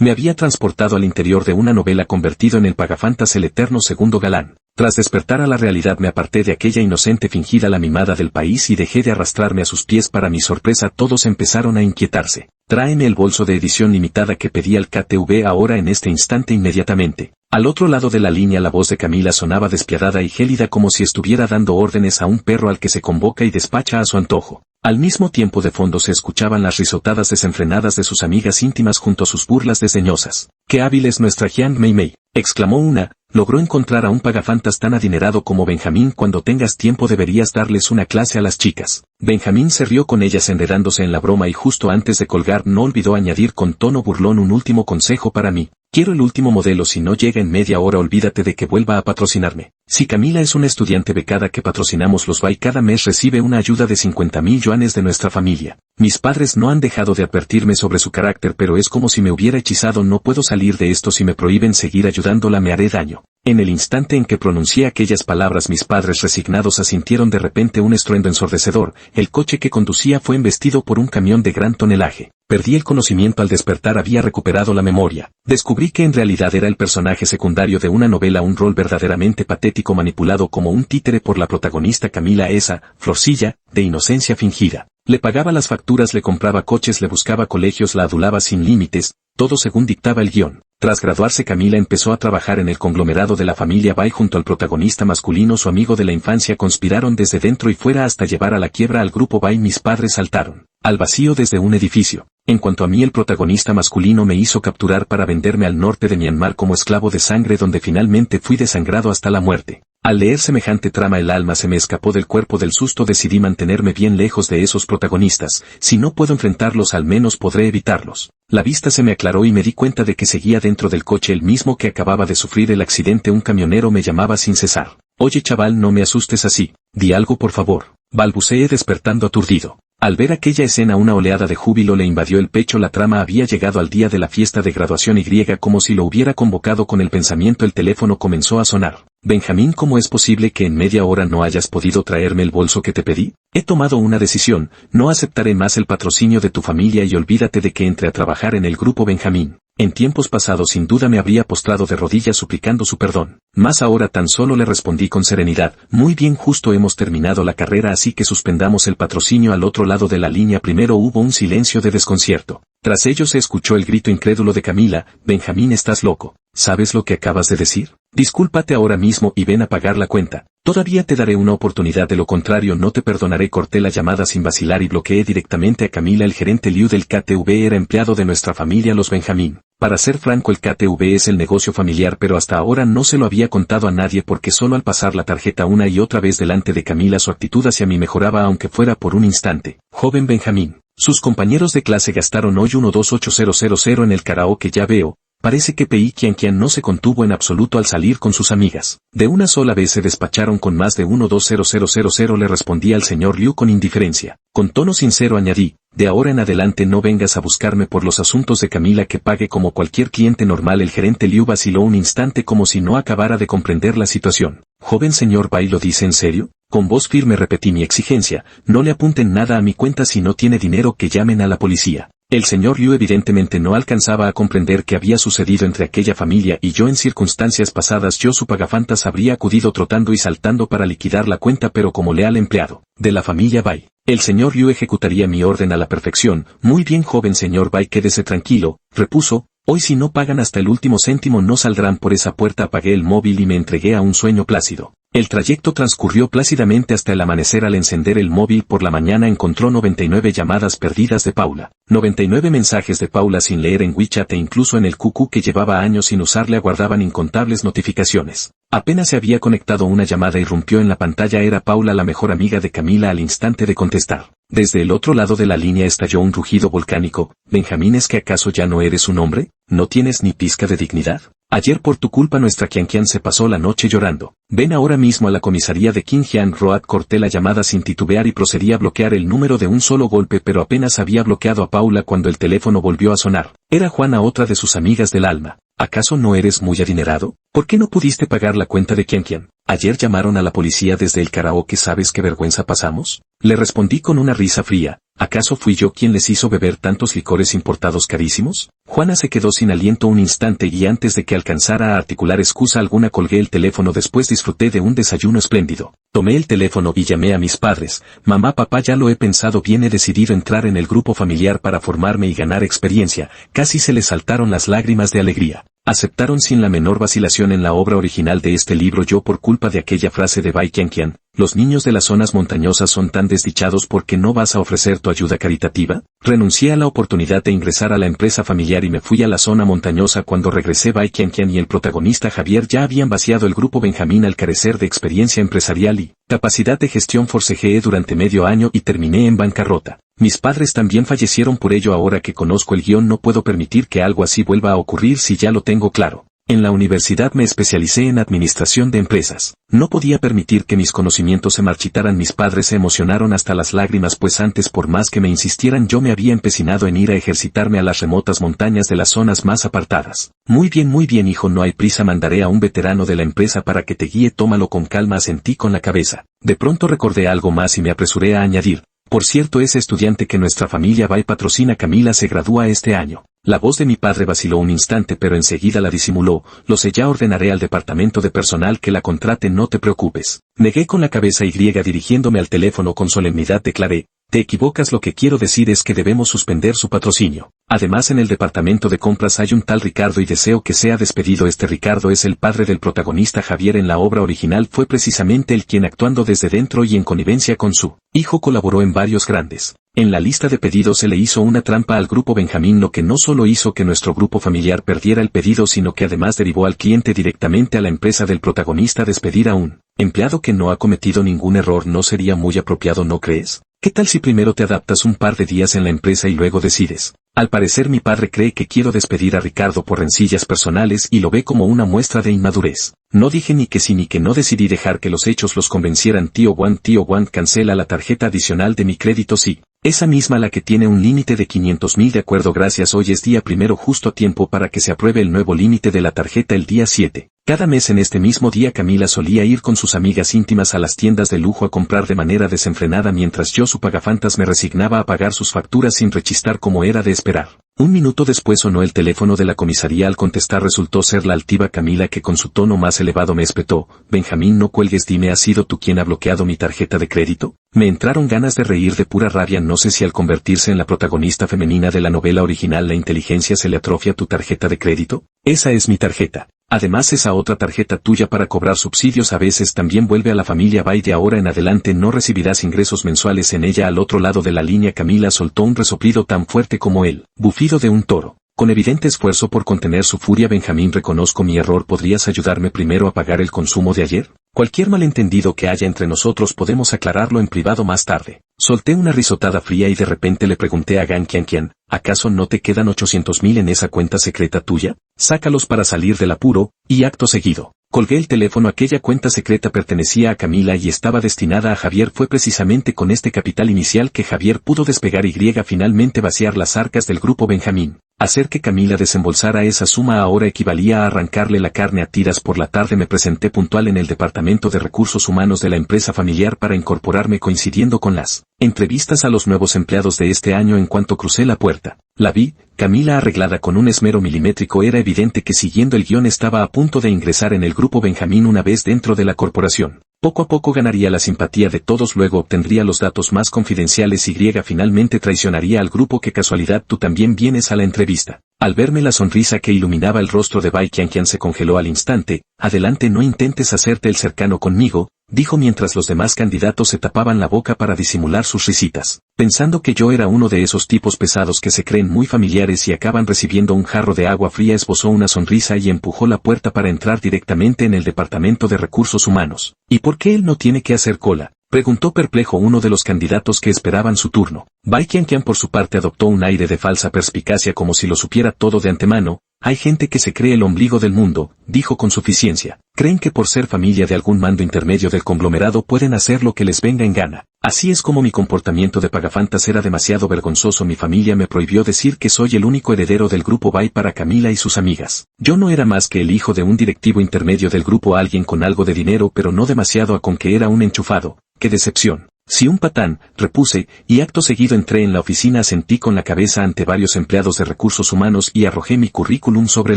Me había transportado al interior de una novela convertido en el pagafantas el eterno segundo galán. Tras despertar a la realidad me aparté de aquella inocente fingida la mimada del país y dejé de arrastrarme a sus pies. Para mi sorpresa todos empezaron a inquietarse. Tráeme el bolso de edición limitada que pedí al KTV ahora en este instante inmediatamente. Al otro lado de la línea la voz de Camila sonaba despiadada y gélida como si estuviera dando órdenes a un perro al que se convoca y despacha a su antojo. Al mismo tiempo de fondo se escuchaban las risotadas desenfrenadas de sus amigas íntimas junto a sus burlas desdeñosas. ¡Qué hábil es nuestra Jiang Mei Mei!, exclamó una. Logró encontrar a un pagafantas tan adinerado como Benjamín. Cuando tengas tiempo deberías darles una clase a las chicas. Benjamín se rió con ellas enredándose en la broma y justo antes de colgar no olvidó añadir con tono burlón un último consejo para mí. Quiero el último modelo, si no llega en media hora olvídate de que vuelva a patrocinarme. Si Camila es una estudiante becada que patrocinamos los BAI cada mes recibe una ayuda de 50.000 yuanes de nuestra familia. Mis padres no han dejado de advertirme sobre su carácter pero es como si me hubiera hechizado. No puedo salir de esto. Si me prohíben seguir ayudándola me haré daño. En el instante en que pronuncié aquellas palabras mis padres resignados asintieron. De repente un estruendo ensordecedor. El coche que conducía fue embestido por un camión de gran tonelaje. Perdí el conocimiento al despertar. Había recuperado la memoria. Descubrí que en realidad era el personaje secundario de una novela, un rol verdaderamente patético manipulado como un títere por la protagonista Camila, esa florcilla de inocencia fingida. Le pagaba las facturas, le compraba coches, le buscaba colegios, la adulaba sin límites, todo según dictaba el guión. Tras graduarse Camila empezó a trabajar en el conglomerado de la familia Bai junto al protagonista masculino, su amigo de la infancia. Conspiraron desde dentro y fuera hasta llevar a la quiebra al grupo Bai. Mis padres saltaron al vacío desde un edificio. En cuanto a mí, el protagonista masculino me hizo capturar para venderme al norte de Myanmar como esclavo de sangre, donde finalmente fui desangrado hasta la muerte. Al leer semejante trama el alma se me escapó del cuerpo. Del susto decidí mantenerme bien lejos de esos protagonistas. Si no puedo enfrentarlos al menos podré evitarlos. La vista se me aclaró y me di cuenta de que seguía dentro del coche el mismo que acababa de sufrir el accidente. Un camionero me llamaba sin cesar. Oye chaval, no me asustes así. Di algo por favor. Balbuceé despertando aturdido. Al ver aquella escena una oleada de júbilo le invadió el pecho. La trama había llegado al día de la fiesta de graduación y como si lo hubiera convocado con el pensamiento. El teléfono comenzó a sonar. Benjamín, ¿cómo es posible que en media hora no hayas podido traerme el bolso que te pedí? He tomado una decisión, no aceptaré más el patrocinio de tu familia y olvídate de que entre a trabajar en el grupo Benjamín. En tiempos pasados sin duda me habría postrado de rodillas suplicando su perdón, mas ahora tan solo le respondí con serenidad. Muy bien, justo hemos terminado la carrera así que suspendamos el patrocinio. Al otro lado de la línea primero hubo un silencio de desconcierto. Tras ello se escuchó el grito incrédulo de Camila. Benjamín, estás loco. ¿Sabes lo que acabas de decir? Discúlpate ahora mismo y ven a pagar la cuenta. Todavía te daré una oportunidad, de lo contrario no te perdonaré. Corté la llamada sin vacilar y bloqueé directamente a Camila. El gerente Liu del KTV era empleado de nuestra familia los Benjamín. Para ser franco, el KTV es el negocio familiar, pero hasta ahora no se lo había contado a nadie porque solo al pasar la tarjeta una y otra vez delante de Camila su actitud hacia mí mejoraba aunque fuera por un instante. Joven Benjamín, sus compañeros de clase gastaron hoy 128000 en el karaoke. Ya veo. Parece que Pei Qian no se contuvo en absoluto al salir con sus amigas. De una sola vez se despacharon con más de 120000. Le respondí al señor Liu con indiferencia. Con tono sincero añadí, de ahora en adelante no vengas a buscarme por los asuntos de Camila, que pague como cualquier cliente normal. El gerente Liu vaciló un instante como si no acabara de comprender la situación. Joven señor Bai, ¿lo dice en serio? Con voz firme repetí mi exigencia, no le apunten nada a mi cuenta. Si no tiene dinero que llamen a la policía. El señor Liu evidentemente no alcanzaba a comprender qué había sucedido entre aquella familia y yo. En circunstancias pasadas yo, su pagafantas, habría acudido trotando y saltando para liquidar la cuenta, pero como leal empleado de la familia Bai, el señor Liu ejecutaría mi orden a la perfección. Muy bien, joven señor Bai, quédese tranquilo, repuso. Hoy si no pagan hasta el último céntimo no saldrán por esa puerta. Apagué el móvil y me entregué a un sueño plácido. El trayecto transcurrió plácidamente hasta el amanecer. Al encender el móvil por la mañana encontró 99 llamadas perdidas de Paula, 99 mensajes de Paula sin leer en WeChat, e incluso en el QQ que llevaba años sin usar le aguardaban incontables notificaciones. Apenas se había conectado una llamada irrumpió en la pantalla. Era Paula, la mejor amiga de Camila. Al instante de contestar, desde el otro lado de la línea estalló un rugido volcánico. Benjamín, ¿es que acaso ya no eres un hombre? ¿No tienes ni pizca de dignidad? Ayer por tu culpa nuestra Qian se pasó la noche llorando. Ven ahora mismo a la comisaría de Qingjiang Road. Corté la llamada sin titubear y procedí a bloquear el número de un solo golpe, pero apenas había bloqueado a Paula cuando el teléfono volvió a sonar. Era Juana, otra de sus amigas del alma. ¿Acaso no eres muy adinerado? ¿Por qué no pudiste pagar la cuenta de Qian? Ayer llamaron a la policía desde el karaoke, ¿sabes qué vergüenza pasamos? Le respondí con una risa fría, ¿acaso fui yo quien les hizo beber tantos licores importados carísimos? Juana se quedó sin aliento un instante y antes de que alcanzara a articular excusa alguna colgué el teléfono. Después disfruté de un desayuno espléndido. Tomé el teléfono y llamé a mis padres. Mamá, papá, ya lo he pensado bien, he decidido entrar en el grupo familiar para formarme y ganar experiencia. Casi se les saltaron las lágrimas de alegría. Aceptaron sin la menor vacilación en la obra original de este libro. Yo, por culpa de aquella frase de Bai Qianqian, ¿los niños de las zonas montañosas son tan desdichados porque no vas a ofrecer tu ayuda caritativa? Renuncié a la oportunidad de ingresar a la empresa familiar y me fui a la zona montañosa. Cuando regresé, Bai Qianqian y el protagonista Javier ya habían vaciado el grupo Benjamín al carecer de experiencia empresarial y capacidad de gestión. Forcejeé durante medio año y terminé en bancarrota. Mis padres también fallecieron por ello. Ahora que conozco el guión no puedo permitir que algo así vuelva a ocurrir si ya lo tengo claro. En la universidad me especialicé en administración de empresas. No podía permitir que mis conocimientos se marchitaran. Mis padres se emocionaron hasta las lágrimas, pues antes, por más que me insistieran, yo me había empecinado en ir a ejercitarme a las remotas montañas de las zonas más apartadas. Muy bien hijo, no hay prisa, mandaré a un veterano de la empresa para que te guíe, tómalo con calma, asentí con la cabeza. De pronto recordé algo más y me apresuré a añadir, por cierto, ese estudiante que nuestra familia Bai patrocina, Camila, se gradúa este año. La voz de mi padre vaciló un instante, pero enseguida la disimuló. Lo sé, ya ordenaré al departamento de personal que la contrate, no te preocupes. Negué con la cabeza y dirigiéndome al teléfono con solemnidad declaré, te equivocas, lo que quiero decir es que debemos suspender su patrocinio. Además, en el departamento de compras hay un tal Ricardo y deseo que sea despedido. Este Ricardo es el padre del protagonista Javier. En la obra original fue precisamente él quien, actuando desde dentro y en connivencia con su hijo, colaboró en varios grandes. En la lista de pedidos se le hizo una trampa al grupo Benjamín, lo que no solo hizo que nuestro grupo familiar perdiera el pedido, sino que además derivó al cliente directamente a la empresa del protagonista. Despedir a un empleado que no ha cometido ningún error no sería muy apropiado, ¿no crees? ¿Qué tal si primero te adaptas un par de días en la empresa y luego decides? Al parecer mi padre cree que quiero despedir a Ricardo por rencillas personales y lo ve como una muestra de inmadurez. No dije ni que sí ni que no, decidí dejar que los hechos los convencieran. Tío Juan, cancela la tarjeta adicional de mi crédito, sí. Esa misma, la que tiene un límite de 500.000. De acuerdo, gracias. Hoy es día primero, justo a tiempo para que se apruebe el nuevo límite de la tarjeta el día 7. Cada mes en este mismo día Camila solía ir con sus amigas íntimas a las tiendas de lujo a comprar de manera desenfrenada, mientras yo, su pagafantas, me resignaba a pagar sus facturas sin rechistar como era de esperar. Un minuto después sonó el teléfono de la comisaría. Al contestar resultó ser la altiva Camila, que con su tono más elevado me espetó, Benjamín, no cuelgues, dime, ¿has sido tú quien ha bloqueado mi tarjeta de crédito? Me entraron ganas de reír de pura rabia. No sé si al convertirse en la protagonista femenina de la novela original la inteligencia se le atrofia tu tarjeta de crédito. Esa es mi tarjeta. Además, esa otra tarjeta tuya para cobrar subsidios a veces también vuelve a la familia Bai. De ahora en adelante no recibirás ingresos mensuales en ella. Al otro lado de la línea Camila soltó un resoplido tan fuerte como el bufido de un toro. Con evidente esfuerzo por contener su furia, Benjamín, reconozco mi error, ¿podrías ayudarme primero a pagar el consumo de ayer? Cualquier malentendido que haya entre nosotros podemos aclararlo en privado más tarde. Solté una risotada fría y de repente le pregunté a Gan Qianqian, ¿acaso no te quedan 800.000 en esa cuenta secreta tuya? Sácalos para salir del apuro, y acto seguido colgué el teléfono. Aquella cuenta secreta pertenecía a Camila y estaba destinada a Javier. Fue precisamente con este capital inicial que Javier pudo despegar y finalmente vaciar las arcas del grupo Benjamín. Hacer que Camila desembolsara esa suma ahora equivalía a arrancarle la carne a tiras. Por la tarde me presenté puntual en el departamento de recursos humanos de la empresa familiar para incorporarme, coincidiendo con las entrevistas a los nuevos empleados de este año. En cuanto crucé la puerta, la vi, Camila, arreglada con un esmero milimétrico. Era evidente que, siguiendo el guión, estaba a punto de ingresar en el grupo Benjamín. Una vez dentro de la corporación, poco a poco ganaría la simpatía de todos, luego obtendría los datos más confidenciales y finalmente traicionaría al grupo. ¿Qué casualidad, tú también vienes a la entrevista? Al verme, la sonrisa que iluminaba el rostro de Bai Qianqian se congeló al instante. Adelante, no intentes hacerte el cercano conmigo, dijo mientras los demás candidatos se tapaban la boca para disimular sus risitas, pensando que yo era uno de esos tipos pesados que se creen muy familiares y acaban recibiendo un jarro de agua fría. Esbozó una sonrisa y empujó la puerta para entrar directamente en el departamento de recursos humanos. ¿Y por qué él no tiene que hacer cola?, preguntó perplejo uno de los candidatos que esperaban su turno. Bai Qianqian, por su parte, adoptó un aire de falsa perspicacia, como si lo supiera todo de antemano. Hay gente que se cree el ombligo del mundo, dijo con suficiencia. Creen que por ser familia de algún mando intermedio del conglomerado pueden hacer lo que les venga en gana. Así es como mi comportamiento de pagafantas era demasiado vergonzoso. Mi familia me prohibió decir que soy el único heredero del grupo Bay para Camila y sus amigas. Yo no era más que el hijo de un directivo intermedio del grupo, alguien con algo de dinero pero no demasiado, con que era un enchufado. ¡Qué decepción! Sí, un patán, repuse, y acto seguido entré en la oficina, asentí con la cabeza ante varios empleados de recursos humanos y arrojé mi currículum sobre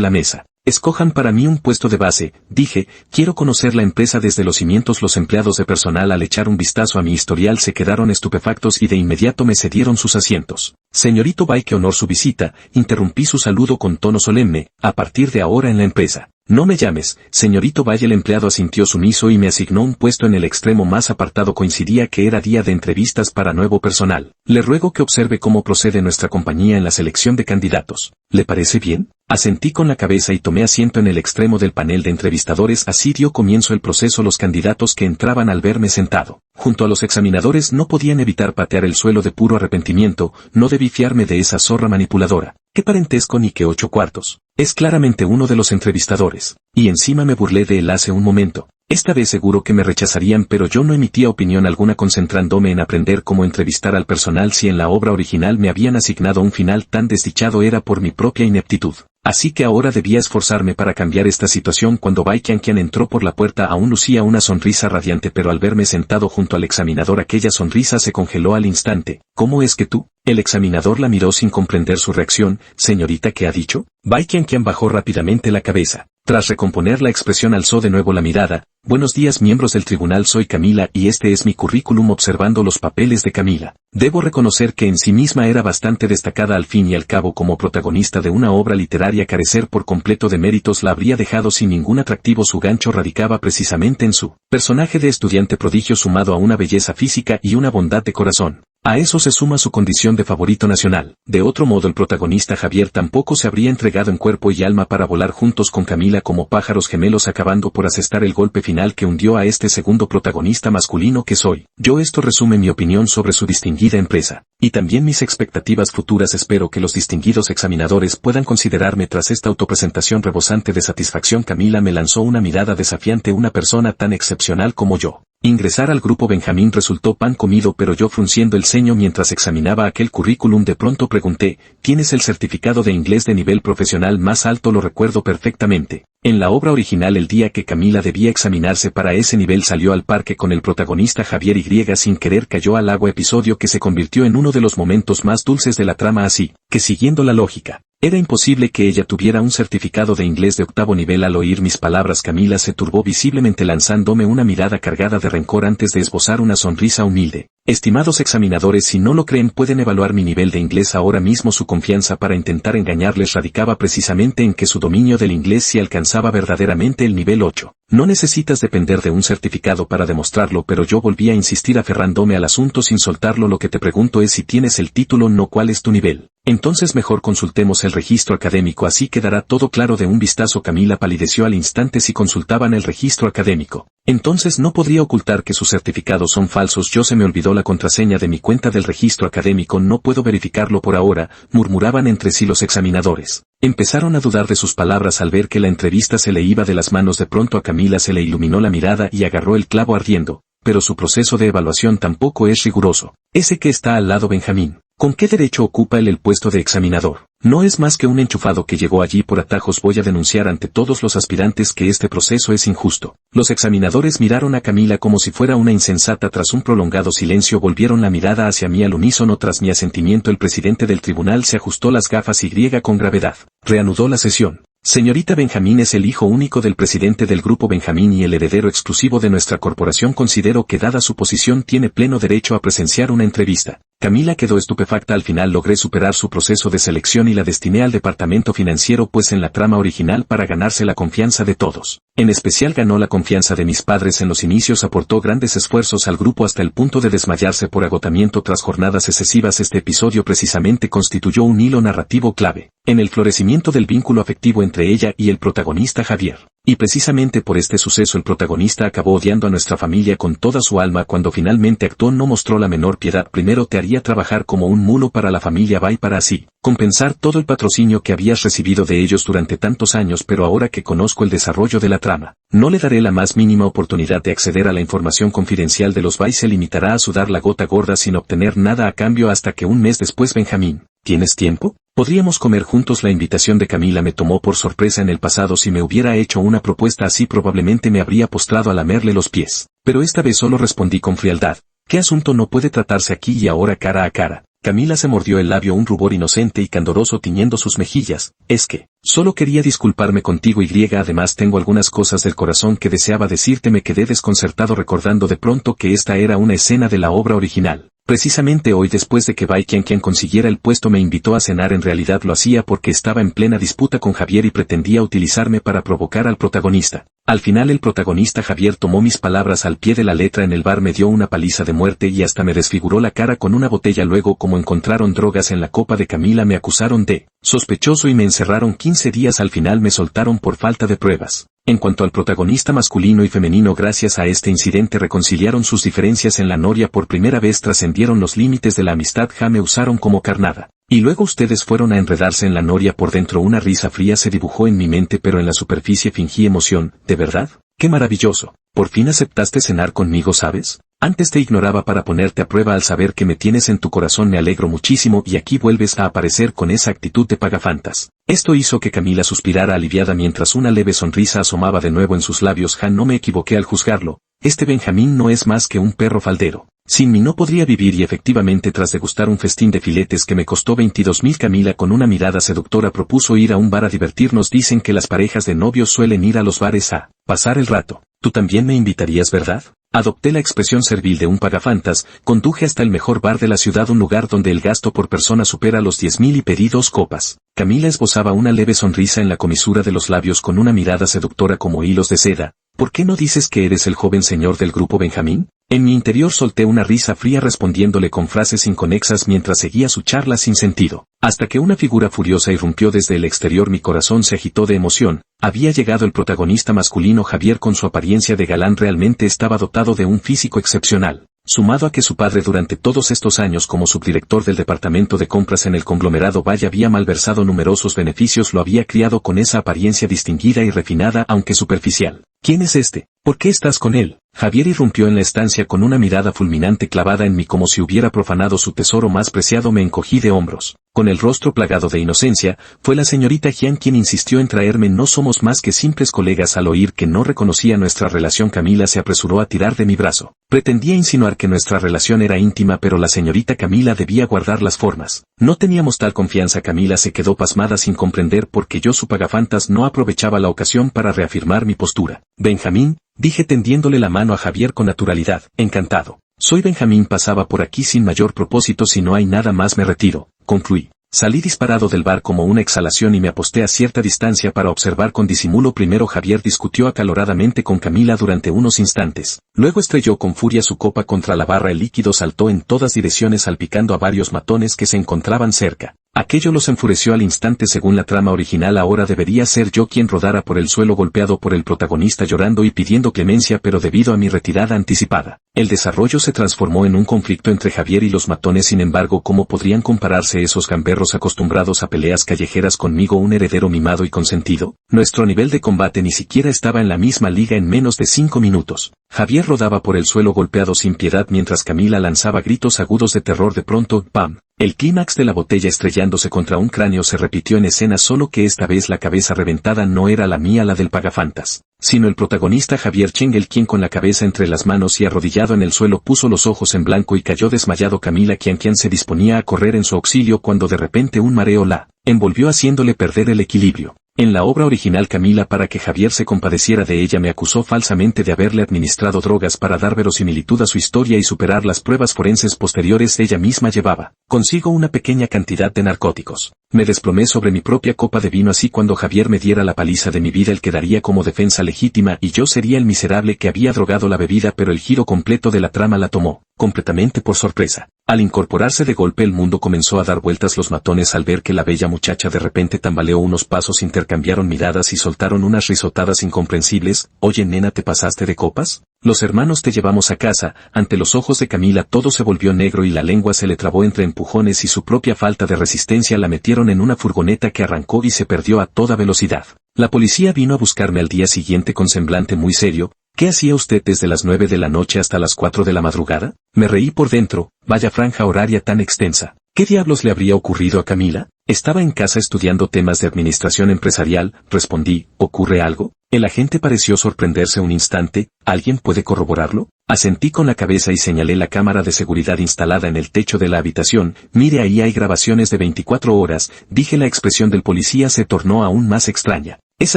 la mesa. Escojan para mí un puesto de base, dije, quiero conocer la empresa desde los cimientos. Los empleados de personal, al echar un vistazo a mi historial, se quedaron estupefactos y de inmediato me cedieron sus asientos. Señorito Bay, qué honor su visita, interrumpí su saludo con tono solemne, a partir de ahora en la empresa. No me llames, señorito Bay. El empleado asintió sumiso y me asignó un puesto en el extremo más apartado. Coincidía que era día de entrevistas para nuevo personal. Le ruego que observe cómo procede nuestra compañía en la selección de candidatos. ¿Le parece bien? Asentí con la cabeza y tomé asiento en el extremo del panel de entrevistadores. Así dio comienzo el proceso. Los candidatos que entraban al verme sentado junto a los examinadores no podían evitar patear el suelo de puro arrepentimiento. No debí fiarme de esa zorra manipuladora. ¿Qué parentesco ni qué 8 cuartos? Es claramente uno de los entrevistadores. Y encima me burlé de él hace un momento. Esta vez seguro que me rechazarían, pero yo no emitía opinión alguna, concentrándome en aprender cómo entrevistar al personal. Si en la obra original me habían asignado un final tan desdichado, era por mi propia ineptitud. Así que ahora debía esforzarme para cambiar esta situación. Cuando Bai Qianqian entró por la puerta aún lucía una sonrisa radiante, pero al verme sentado junto al examinador aquella sonrisa se congeló al instante. ¿Cómo es que tú? El examinador la miró sin comprender su reacción. Señorita, ¿qué ha dicho? Bai Qianqian bajó rápidamente la cabeza. Tras recomponer la expresión alzó de nuevo la mirada. Buenos días, miembros del tribunal, soy Camila y este es mi currículum. Observando los papeles de Camila, debo reconocer que en sí misma era bastante destacada. Al fin y al cabo, como protagonista de una obra literaria, carecer por completo de méritos la habría dejado sin ningún atractivo. Su gancho radicaba precisamente en su personaje de estudiante prodigio, sumado a una belleza física y una bondad de corazón. A eso se suma su condición de favorito nacional. De otro modo, el protagonista Javier tampoco se habría entregado en cuerpo y alma para volar juntos con Camila como pájaros gemelos, acabando por asestar el golpe final que hundió a este segundo protagonista masculino que soy yo. Esto resume mi opinión sobre su distinguida empresa, y también mis expectativas futuras. Espero que los distinguidos examinadores puedan considerarme. Tras esta autopresentación rebosante de satisfacción, Camila me lanzó una mirada desafiante. Una persona tan excepcional como yo. Ingresar al grupo Benjamín resultó pan comido, pero yo, frunciendo el ceño mientras examinaba aquel currículum, de pronto pregunté, ¿tienes el certificado de inglés de nivel profesional más alto? Lo recuerdo perfectamente. En la obra original, el día que Camila debía examinarse para ese nivel, salió al parque con el protagonista Javier y sin querer cayó al agua, episodio que se convirtió en uno de los momentos más dulces de la trama. Así que, siguiendo la lógica, era imposible que ella tuviera un certificado de inglés de 8º nivel. Al oír mis palabras, Camila se turbó visiblemente, lanzándome una mirada cargada de rencor antes de esbozar una sonrisa humilde. Estimados examinadores, si no lo creen, pueden evaluar mi nivel de inglés ahora mismo. Su confianza para intentar engañarles radicaba precisamente en que su dominio del inglés sí alcanzaba verdaderamente el nivel 8. No necesitas depender de un certificado para demostrarlo, pero yo volví a insistir, aferrándome al asunto sin soltarlo. Lo que te pregunto es si tienes el título, no cuál es tu nivel. Entonces mejor consultemos el registro académico, así quedará todo claro de un vistazo. Camila palideció al instante. Si consultaban el registro académico, entonces no podría ocultar que sus certificados son falsos. Yo, se me olvidó la contraseña de mi cuenta del registro académico, no puedo verificarlo por ahora, murmuraban entre sí los examinadores. Empezaron a dudar de sus palabras al ver que la entrevista se le iba de las manos. De pronto a Camila se le iluminó la mirada y agarró el clavo ardiendo. Pero su proceso de evaluación tampoco es riguroso. Ese que está al lado, Benjamín, ¿con qué derecho ocupa él el puesto de examinador? No es más que un enchufado que llegó allí por atajos. Voy a denunciar ante todos los aspirantes que este proceso es injusto. Los examinadores miraron a Camila como si fuera una insensata. Tras un prolongado silencio volvieron la mirada hacia mí al unísono. Tras mi asentimiento, el presidente del tribunal se ajustó las gafas y con gravedad reanudó la sesión. Señorita, Benjamín es el hijo único del presidente del grupo Benjamín y el heredero exclusivo de nuestra corporación. Considero que, dada su posición, tiene pleno derecho a presenciar una entrevista. Camila quedó estupefacta. Al final logré superar su proceso de selección y la destiné al departamento financiero, pues en la trama original, para ganarse la confianza de todos, en especial ganó la confianza de mis padres. En los inicios aportó grandes esfuerzos al grupo hasta el punto de desmayarse por agotamiento tras jornadas excesivas. Este episodio precisamente constituyó un hilo narrativo clave en el florecimiento del vínculo afectivo entre ella y el protagonista Javier. Y precisamente por este suceso el protagonista acabó odiando a nuestra familia con toda su alma. Cuando finalmente actuó no mostró la menor piedad. Primero te haría trabajar como un mulo para la familia Bay para así compensar todo el patrocinio que habías recibido de ellos durante tantos años, pero ahora que conozco el desarrollo de la trama, no le daré la más mínima oportunidad de acceder a la información confidencial de los Bay. Se limitará a sudar la gota gorda sin obtener nada a cambio hasta que un mes después. Benjamín, ¿tienes tiempo? Podríamos comer juntos. La invitación de Camila me tomó por sorpresa. En el pasado, si me hubiera hecho una propuesta así, probablemente me habría postrado a lamerle los pies. Pero esta vez solo respondí con frialdad. ¿Qué asunto no puede tratarse aquí y ahora cara a cara? Camila se mordió el labio, un rubor inocente y candoroso tiñendo sus mejillas. Es que, solo quería disculparme contigo y además tengo algunas cosas del corazón que deseaba decirte. Me quedé desconcertado recordando de pronto que esta era una escena de la obra original. Precisamente hoy, después de que Bai quien consiguiera el puesto me invitó a cenar, en realidad lo hacía porque estaba en plena disputa con Javier y pretendía utilizarme para provocar al protagonista. Al final el protagonista Javier tomó mis palabras al pie de la letra. En el bar me dio una paliza de muerte y hasta me desfiguró la cara con una botella. Luego, como encontraron drogas en la copa de Camila, me acusaron de sospechoso y me encerraron 15 días. Al final me soltaron por falta de pruebas. En cuanto al protagonista masculino y femenino, gracias a este incidente reconciliaron sus diferencias en la noria. Por primera vez trascendieron los límites de la amistad. Me usaron como carnada. Y luego ustedes fueron a enredarse en la noria. Por dentro una risa fría se dibujó en mi mente, pero en la superficie fingí emoción. ¿De verdad? ¡Qué maravilloso! Por fin aceptaste cenar conmigo, ¿sabes? Antes te ignoraba para ponerte a prueba. Al saber que me tienes en tu corazón me alegro muchísimo y aquí vuelves a aparecer con esa actitud de pagafantas. Esto hizo que Camila suspirara aliviada mientras una leve sonrisa asomaba de nuevo en sus labios. No me equivoqué al juzgarlo. Este Benjamín no es más que un perro faldero. Sin mí no podría vivir. Y efectivamente, tras degustar un festín de filetes que me costó 22,000, Camila con una mirada seductora propuso ir a un bar a divertirnos. Dicen que las parejas de novios suelen ir a los bares a pasar el rato. ¿Tú también me invitarías, verdad? Adopté la expresión servil de un pagafantas. Conduje hasta el mejor bar de la ciudad, un lugar donde el gasto por persona supera los 10,000, y pedí 2 copas. Camila esbozaba una leve sonrisa en la comisura de los labios con una mirada seductora como hilos de seda. ¿Por qué no dices que eres el joven señor del grupo Benjamín? En mi interior solté una risa fría respondiéndole con frases inconexas mientras seguía su charla sin sentido, hasta que una figura furiosa irrumpió desde el exterior. Mi corazón se agitó de emoción. Había llegado el protagonista masculino. Javier, con su apariencia de galán, realmente estaba dotado de un físico excepcional. Sumado a que su padre durante todos estos años como subdirector del departamento de compras en el conglomerado Bay había malversado numerosos beneficios, lo había criado con esa apariencia distinguida y refinada, aunque superficial. ¿Quién es este? ¿Por qué estás con él? Javier irrumpió en la estancia con una mirada fulminante clavada en mí como si hubiera profanado su tesoro más preciado. Me encogí de hombros. Con el rostro plagado de inocencia, fue la señorita Jian quien insistió en traerme. No somos más que simples colegas. Al oír que no reconocía nuestra relación, Camila se apresuró a tirar de mi brazo. Pretendía insinuar que nuestra relación era íntima, pero la señorita Camila debía guardar las formas. No teníamos tal confianza. Camila se quedó pasmada sin comprender por qué yo, su pagafantas, no aprovechaba la ocasión para reafirmar mi postura. Benjamín, dije tendiéndole la mano a Javier con naturalidad. Encantado. Soy Benjamín, pasaba por aquí sin mayor propósito. Si no hay nada más me retiro, concluí. Salí disparado del bar como una exhalación y me aposté a cierta distancia para observar con disimulo. Primero Javier discutió acaloradamente con Camila durante unos instantes. Luego estrelló con furia su copa contra la barra. El líquido saltó en todas direcciones salpicando a varios matones que se encontraban cerca. Aquello los enfureció al instante. Según la trama original, ahora debería ser yo quien rodara por el suelo golpeado por el protagonista llorando y pidiendo clemencia, pero debido a mi retirada anticipada, el desarrollo se transformó en un conflicto entre Javier y los matones. Sin embargo, ¿cómo podrían compararse esos gamberros acostumbrados a peleas callejeras conmigo, un heredero mimado y consentido? Nuestro nivel de combate ni siquiera estaba en la misma liga. En menos de 5 minutos, Javier rodaba por el suelo golpeado sin piedad mientras Camila lanzaba gritos agudos de terror. De pronto, ¡pam! El clímax de la botella estrellándose contra un cráneo se repitió en escena, solo que esta vez la cabeza reventada no era la mía, la del pagafantas, sino el protagonista Javier Chengel, quien con la cabeza entre las manos y arrodillado en el suelo puso los ojos en blanco y cayó desmayado. Camila quien se disponía a correr en su auxilio cuando de repente un mareo la envolvió haciéndole perder el equilibrio. En la obra original, Camila, para que Javier se compadeciera de ella, me acusó falsamente de haberle administrado drogas para dar verosimilitud a su historia y superar las pruebas forenses posteriores. Ella misma llevaba consigo una pequeña cantidad de narcóticos. Me desplomé sobre mi propia copa de vino. Así, cuando Javier me diera la paliza de mi vida, él quedaría como defensa legítima y yo sería el miserable que había drogado la bebida. Pero el giro completo de la trama la tomó completamente por sorpresa. Al incorporarse de golpe el mundo comenzó a dar vueltas. Los matones al ver que la bella muchacha de repente tambaleó unos pasos intercambiaron miradas y soltaron unas risotadas incomprensibles. Oye nena, ¿te pasaste de copas? Los hermanos te llevamos a casa. Ante los ojos de Camila todo se volvió negro y la lengua se le trabó entre empujones y su propia falta de resistencia la metieron en una furgoneta que arrancó y se perdió a toda velocidad. La policía vino a buscarme al día siguiente con semblante muy serio. ¿Qué hacía usted desde las 9 de la noche hasta las 4 de la madrugada? Me reí por dentro. Vaya franja horaria tan extensa. ¿Qué diablos le habría ocurrido a Camila? Estaba en casa estudiando temas de administración empresarial, respondí. ¿Ocurre algo? El agente pareció sorprenderse un instante. ¿Alguien puede corroborarlo? Asentí con la cabeza y señalé la cámara de seguridad instalada en el techo de la habitación. Mire, ahí hay grabaciones de 24 horas, dije. La expresión del policía se tornó aún más extraña. Es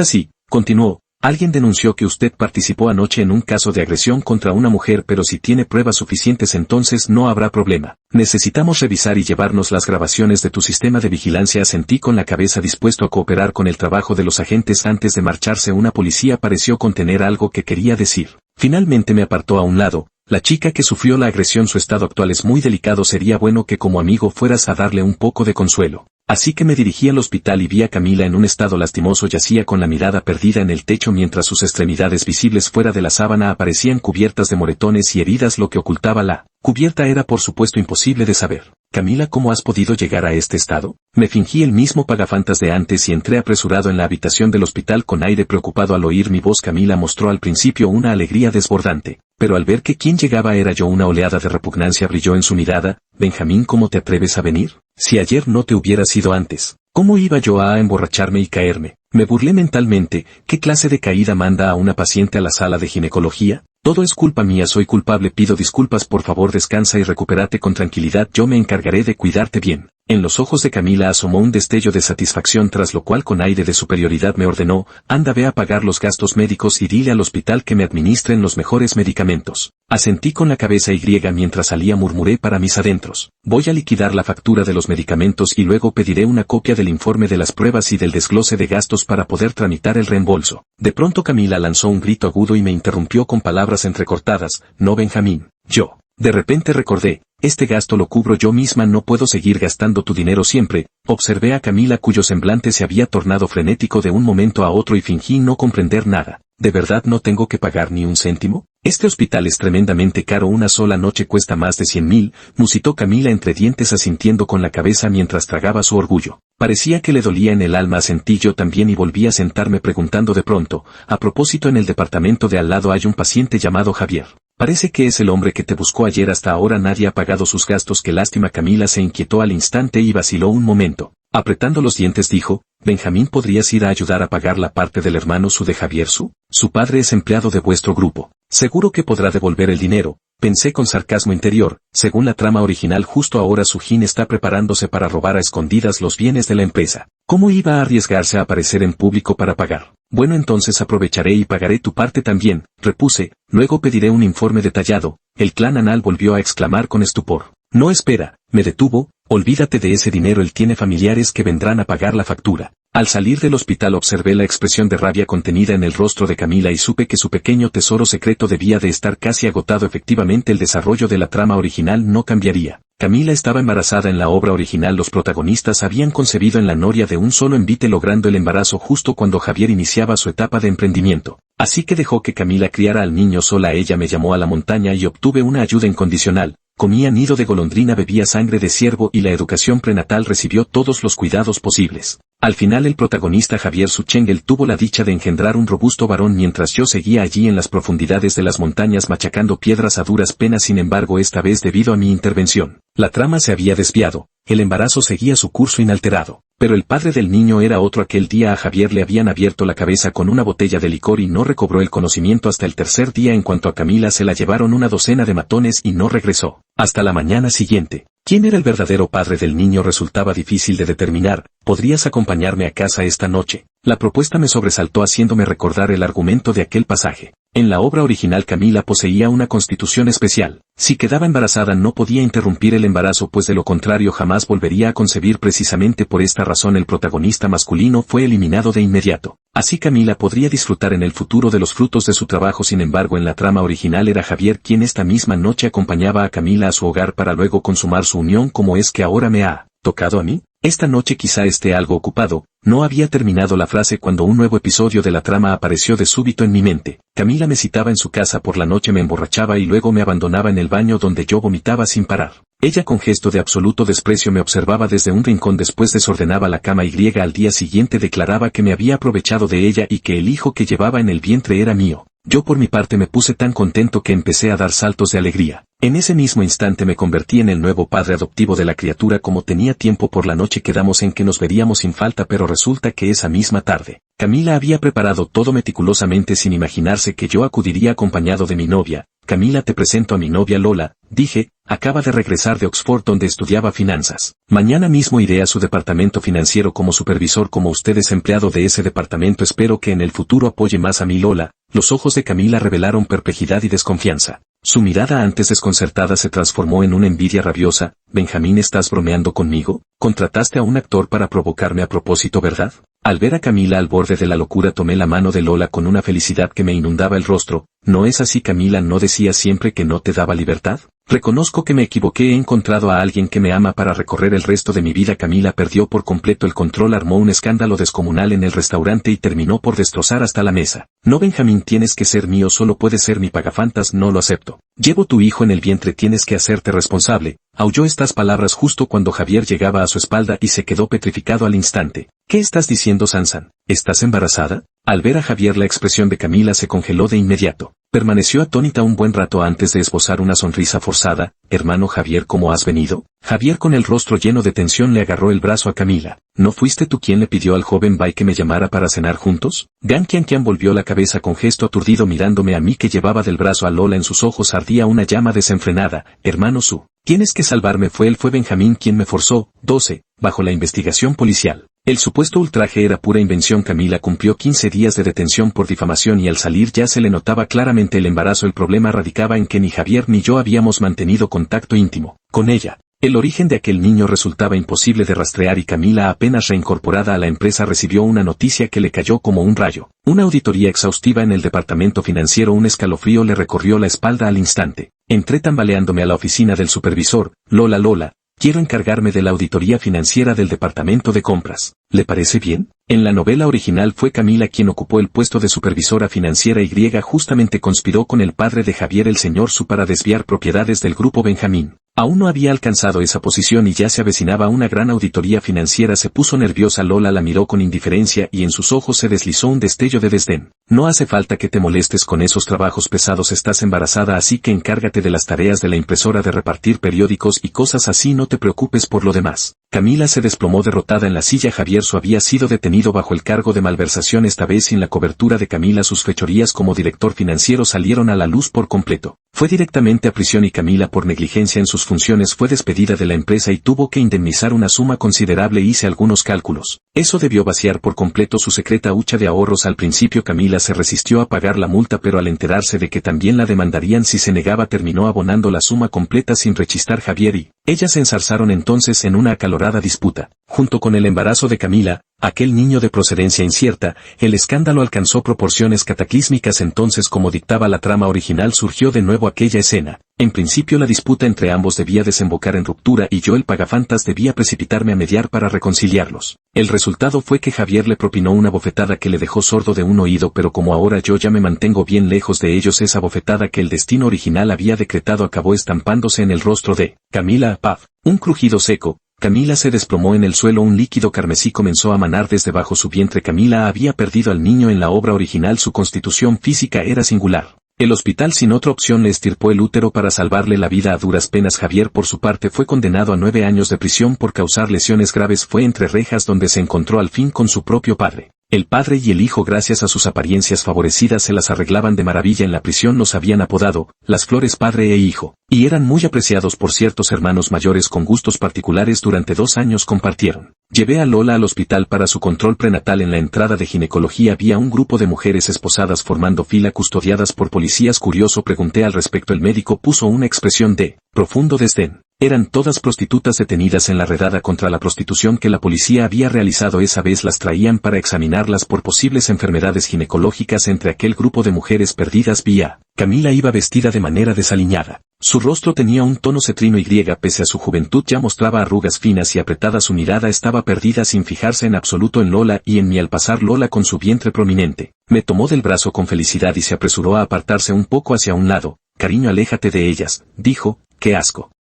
así, continuó. Alguien denunció que usted participó anoche en un caso de agresión contra una mujer, pero si tiene pruebas suficientes entonces no habrá problema. Necesitamos revisar y llevarnos las grabaciones de tu sistema de vigilancia. Asentí con la cabeza dispuesto a cooperar con el trabajo de los agentes. Antes de marcharse una policía pareció contener algo que quería decir. Finalmente me apartó a un lado. La chica que sufrió la agresión, su estado actual es muy delicado, sería bueno que como amigo fueras a darle un poco de consuelo. Así que me dirigí al hospital y vi a Camila en un estado lastimoso. Yacía con la mirada perdida en el techo mientras sus extremidades visibles fuera de la sábana aparecían cubiertas de moretones y heridas. Lo que ocultaba la cubierta era por supuesto imposible de saber. Camila, ¿cómo has podido llegar a este estado? Me fingí el mismo pagafantas de antes y entré apresurado en la habitación del hospital con aire preocupado. Al oír mi voz Camila mostró al principio una alegría desbordante, pero al ver que quien llegaba era yo una oleada de repugnancia brilló en su mirada. Benjamín, ¿cómo te atreves a venir? Si ayer no te hubieras ido antes, ¿cómo iba yo a emborracharme y caerme? Me burlé mentalmente. ¿Qué clase de caída manda a una paciente a la sala de ginecología? Todo es culpa mía, soy culpable, pido disculpas, por favor descansa y recupérate con tranquilidad, yo me encargaré de cuidarte bien. En los ojos de Camila asomó un destello de satisfacción, tras lo cual con aire de superioridad me ordenó, anda, ve a pagar los gastos médicos y dile al hospital que me administren los mejores medicamentos. Asentí con la cabeza y mientras salía murmuré para mis adentros, voy a liquidar la factura de los medicamentos y luego pediré una copia del informe de las pruebas y del desglose de gastos para poder tramitar el reembolso. De pronto Camila lanzó un grito agudo y me interrumpió con palabras entrecortadas, no Benjamín, yo. De repente recordé, este gasto lo cubro yo misma, no puedo seguir gastando tu dinero siempre. Observé a Camila cuyo semblante se había tornado frenético de un momento a otro y fingí no comprender nada. ¿De verdad no tengo que pagar ni un céntimo? Este hospital es tremendamente caro, una sola noche cuesta más de 100.000, musitó Camila entre dientes asintiendo con la cabeza mientras tragaba su orgullo. Parecía que le dolía en el alma. Asentí yo también y volví a sentarme preguntando de pronto, a propósito, en el departamento de al lado hay un paciente llamado Javier. Parece que es el hombre que te buscó ayer, hasta ahora nadie ha pagado sus gastos. Qué lástima. Camila se inquietó al instante y vaciló un momento. Apretando los dientes dijo, Benjamín, ¿podrías ir a ayudar a pagar la parte del hermano de Javier? Su padre es empleado de vuestro grupo. Seguro que podrá devolver el dinero. Pensé con sarcasmo interior. Según la trama original, justo ahora Sujin está preparándose para robar a escondidas los bienes de la empresa. ¿Cómo iba a arriesgarse a aparecer en público para pagar? Bueno, entonces aprovecharé y pagaré tu parte también, repuse, luego pediré un informe detallado. El clan Anal volvió a exclamar con estupor. No, espera, me detuvo, olvídate de ese dinero, él tiene familiares que vendrán a pagar la factura. Al salir del hospital observé la expresión de rabia contenida en el rostro de Camila y supe que su pequeño tesoro secreto debía de estar casi agotado. Efectivamente, el desarrollo de la trama original no cambiaría. Camila estaba embarazada. En la obra original los protagonistas habían concebido en la noria de un solo envite, logrando el embarazo justo cuando Javier iniciaba su etapa de emprendimiento. Así que dejó que Camila criara al niño sola. Ella me llamó a la montaña y obtuve una ayuda incondicional. Comía nido de golondrina, bebía sangre de ciervo y la educación prenatal recibió todos los cuidados posibles. Al final el protagonista Javier Suchengel tuvo la dicha de engendrar un robusto varón mientras yo seguía allí en las profundidades de las montañas machacando piedras a duras penas. Sin embargo, esta vez debido a mi intervención, la trama se había desviado, el embarazo seguía su curso inalterado. Pero el padre del niño era otro. Aquel día a Javier le habían abierto la cabeza con una botella de licor y no recobró el conocimiento hasta el tercer día. En cuanto a Camila, se la llevaron una docena de matones y no regresó hasta la mañana siguiente. ¿Quién era el verdadero padre del niño? Resultaba difícil de determinar. ¿Podrías acompañarme a casa esta noche? La propuesta me sobresaltó haciéndome recordar el argumento de aquel pasaje. En la obra original Camila poseía una constitución especial. Si quedaba embarazada no podía interrumpir el embarazo, pues de lo contrario jamás volvería a concebir. Precisamente por esta razón el protagonista masculino fue eliminado de inmediato. Así Camila podría disfrutar en el futuro de los frutos de su trabajo. Sin embargo, en la trama original era Javier quien esta misma noche acompañaba a Camila a su hogar para luego consumar su unión. ¿Cómo es que ahora me ha tocado a mí? Esta noche quizá esté algo ocupado. No había terminado la frase cuando un nuevo episodio de la trama apareció de súbito en mi mente. Camila me citaba en su casa por la noche, me emborrachaba y luego me abandonaba en el baño donde yo vomitaba sin parar. Ella con gesto de absoluto desprecio me observaba desde un rincón, después desordenaba la cama y al día siguiente declaraba que me había aprovechado de ella y que el hijo que llevaba en el vientre era mío. Yo por mi parte me puse tan contento que empecé a dar saltos de alegría. En ese mismo instante me convertí en el nuevo padre adoptivo de la criatura. Como tenía tiempo por la noche quedamos en que nos veríamos sin falta, pero resulta que esa misma tarde, Camila había preparado todo meticulosamente sin imaginarse que yo acudiría acompañado de mi novia. Camila, te presento a mi novia Lola, dije, acaba de regresar de Oxford donde estudiaba finanzas. Mañana mismo iré a su departamento financiero como supervisor. Como usted es empleado de ese departamento, espero que en el futuro apoye más a mi Lola. Los ojos de Camila revelaron perplejidad y desconfianza. Su mirada antes desconcertada se transformó en una envidia rabiosa. Benjamín, ¿estás bromeando conmigo? Contrataste a un actor para provocarme a propósito, ¿verdad? Al ver a Camila al borde de la locura tomé la mano de Lola con una felicidad que me inundaba el rostro. ¿No es así, Camila? ¿No decías siempre que no te daba libertad? Reconozco que me equivoqué, he encontrado a alguien que me ama para recorrer el resto de mi vida. Camila perdió por completo el control, armó un escándalo descomunal en el restaurante y terminó por destrozar hasta la mesa. No, Benjamín, tienes que ser mío, solo puedes ser mi pagafantas, no lo acepto. Llevo tu hijo en el vientre, tienes que hacerte responsable. Aulló estas palabras justo cuando Javier llegaba a su espalda y se quedó petrificado al instante. ¿Qué estás diciendo, Sansan? ¿Estás embarazada? Al ver a Javier la expresión de Camila se congeló de inmediato. Permaneció atónita un buen rato antes de esbozar una sonrisa forzada. Hermano Javier, ¿cómo has venido? Javier con el rostro lleno de tensión le agarró el brazo a Camila. ¿No fuiste tú quien le pidió al joven Bai que me llamara para cenar juntos? Gan Qian volvió la cabeza con gesto aturdido mirándome a mí que llevaba del brazo a Lola. En sus ojos ardía una llama desenfrenada. Hermano Su, tienes que salvarme. Fue Benjamín quien me forzó. 12. Bajo la investigación policial. El supuesto ultraje era pura invención. Camila cumplió 15 días de detención por difamación y al salir ya se le notaba claramente el embarazo. El problema radicaba en que ni Javier ni yo habíamos mantenido contacto íntimo con ella. El origen de aquel niño resultaba imposible de rastrear y Camila, apenas reincorporada a la empresa, recibió una noticia que le cayó como un rayo. Una auditoría exhaustiva en el departamento financiero. Un escalofrío le recorrió la espalda al instante. Entré tambaleándome a la oficina del supervisor. Lola, quiero encargarme de la auditoría financiera del departamento de compras. ¿Le parece bien? En la novela original fue Camila quien ocupó el puesto de supervisora financiera y justamente conspiró con el padre de Javier, el señor Su, para desviar propiedades del grupo Benjamín. Aún no había alcanzado esa posición y ya se avecinaba una gran auditoría financiera. Se puso nerviosa. Lola la miró con indiferencia y en sus ojos se deslizó un destello de desdén. No hace falta que te molestes con esos trabajos pesados, estás embarazada, así que encárgate de las tareas de la impresora, de repartir periódicos y cosas así, no te preocupes por lo demás. Camila se desplomó derrotada en la silla. Javier Su había sido detenido bajo el cargo de malversación, esta vez sin la cobertura de Camila. Sus fechorías como director financiero salieron a la luz por completo. Fue directamente a prisión y Camila, por negligencia en sus funciones, fue despedida de la empresa y tuvo que indemnizar una suma considerable. Hice algunos cálculos. Eso debió vaciar por completo su secreta hucha de ahorros. Al principio Camila se resistió a pagar la multa, pero al enterarse de que también la demandarían si se negaba, terminó abonando la suma completa sin rechistar. Javier y ella se ensarzaron entonces en una acalorada disputa. Junto con el embarazo de Camila, aquel niño de procedencia incierta, el escándalo alcanzó proporciones cataclísmicas. Entonces, como dictaba la trama original, surgió de nuevo aquella escena. En principio la disputa entre ambos debía desembocar en ruptura y yo, el pagafantas, debía precipitarme a mediar para reconciliarlos. El resultado fue que Javier le propinó una bofetada que le dejó sordo de un oído, pero como ahora yo ya me mantengo bien lejos de ellos, esa bofetada que el destino original había decretado acabó estampándose en el rostro de Camila. ¡Paf! Un crujido seco. Camila se desplomó en el suelo. Un líquido carmesí comenzó a manar desde bajo su vientre. Camila había perdido al niño. En la obra original su constitución física era singular. El hospital sin otra opción le extirpó el útero para salvarle la vida a duras penas. Javier por su parte fue condenado a 9 años de prisión por causar lesiones graves. Fue entre rejas donde se encontró al fin con su propio padre. El padre y el hijo, gracias a sus apariencias favorecidas, se las arreglaban de maravilla. En la prisión los habían apodado las flores padre e hijo, y eran muy apreciados por ciertos hermanos mayores con gustos particulares. Durante 2 años compartieron. Llevé a Lola al hospital para su control prenatal. En la entrada de ginecología había un grupo de mujeres esposadas formando fila, custodiadas por policías. Curioso, pregunté al respecto. El médico puso una expresión de profundo desdén. Eran todas prostitutas detenidas en la redada contra la prostitución que la policía había realizado. Esa vez las traían para examinarlas por posibles enfermedades ginecológicas. Entre aquel grupo de mujeres perdidas vía, Camila iba vestida de manera desaliñada. Su rostro tenía un tono cetrino y pese a su juventud ya mostraba arrugas finas y apretadas. Su mirada estaba perdida sin fijarse en absoluto en Lola y en mí. Al pasar Lola con su vientre prominente, me tomó del brazo con felicidad y se apresuró a apartarse un poco hacia un lado. Cariño, aléjate de ellas, dijo, qué asco.